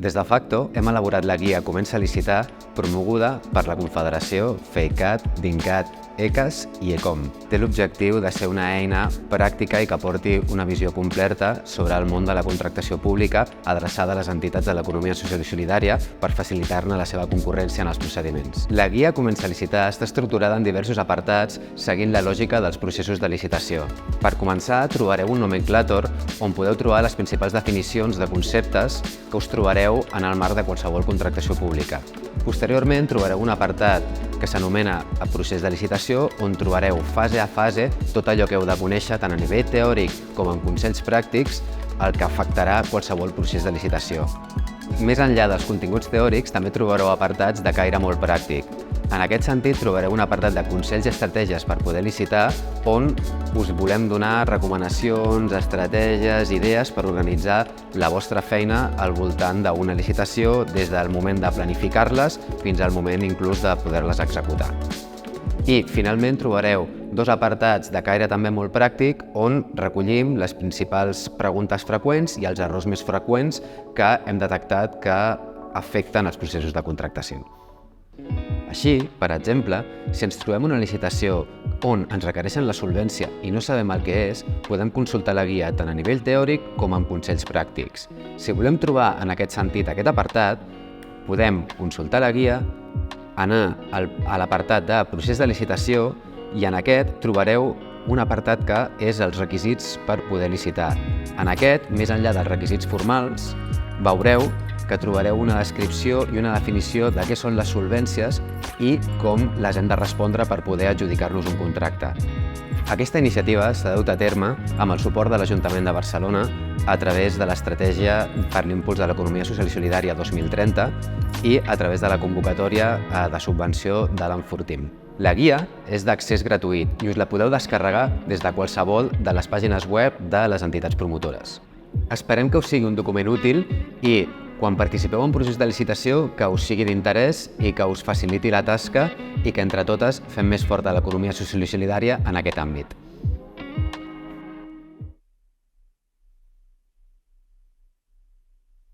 Des de Facto hem elaborat la guia Comença a licitar, promoguda per la Confederació, FEICAT, DINCAT, ECAS i ECOM. Té l'objectiu de ser una eina pràctica i que aporti una visió completa sobre el món de la contractació pública adreçada a les entitats de l'economia social i solidària per facilitar-ne la seva concurrència en els procediments. La guia Comença a licitar està estructurada en diversos apartats seguint la lògica dels processos de licitació. Per començar, trobareu un nomenclàtor on podeu trobar les principals definicions de conceptes que us trobareu en el marc de qualsevol contractació pública. Posteriorment, trobareu un apartat que s'anomena procés de licitació, on trobareu fase a fase tot allò que heu de conèixer tant a nivell teòric com en consells pràctics el que afectarà qualsevol procés de licitació. Més enllà dels continguts teòrics, també trobareu apartats de caire molt pràctic. En aquest sentit, trobareu un apartat de consells i estratègies per poder licitar, on us volem donar recomanacions, estratègies, idees per organitzar la vostra feina al voltant d'una licitació, des del moment de planificar-les fins al moment inclús de poder-les executar. I, finalment, trobareu dos apartats de caire també molt pràctic on recollim les principals preguntes freqüents i els errors més freqüents que hem detectat que afecten els processos de contractació. Així, per exemple, si ens trobem una licitació on ens requereixen la solvència i no sabem el que és, podem consultar la guia tant a nivell teòric com en consells pràctics. Si volem trobar en aquest sentit aquest apartat, podem consultar la guia, anar a l'apartat de procés de licitació i en aquest trobareu un apartat que és els requisits per poder licitar. En aquest, més enllà dels requisits formals, veureu que trobareu una descripció i una definició de què són les solvències i com les hem de respondre per poder adjudicar-nos un contracte. Aquesta iniciativa s'ha dut a terme amb el suport de l'Ajuntament de Barcelona a través de l'Estratègia per l'Impuls de l'Economia Social i Solidària 2030 i a través de la convocatòria de subvenció de l'Enfortim. La guia és d'accés gratuït i us la podeu descarregar des de qualsevol de les pàgines web de les entitats promotores. Esperem que us sigui un document útil i, quan participeu en procés de licitació, que us sigui d'interès i que us faciliti la tasca i que entre totes fem més forta l'economia social i solidària en aquest àmbit.